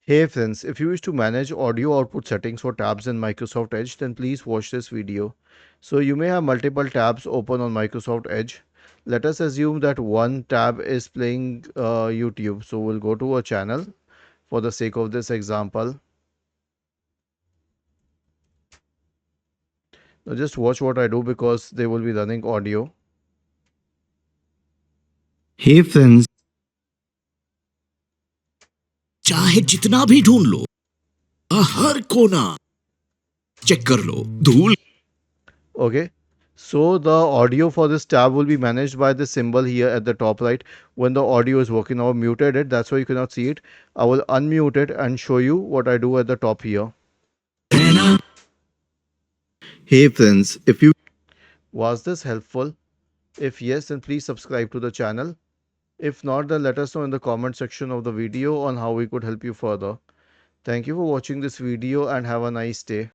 Hey friends, if you wish to manage audio output settings for tabs in Microsoft Edge, then please watch this video. So you may have multiple tabs open on Microsoft Edge. Let us assume that one tab is playing YouTube. So we'll go to a channel for the sake of this example. Now just watch what I do because they will be running audio. Hey friends, चाहे जितना भी ढूंढ लो, हर कोना check कर लो, धूल Okay. So the audio for this tab will be managed by the symbol here at the top right. When the audio is working, now I've muted it. That's why you cannot see it. I will unmute it and show you what I do at the top here. है ना? Hey friends, if you Was this helpful? If yes, then please subscribe to the channel. If not, then let us know in the comment section of the video on how we could help you further. Thank you for watching this video and have a nice day.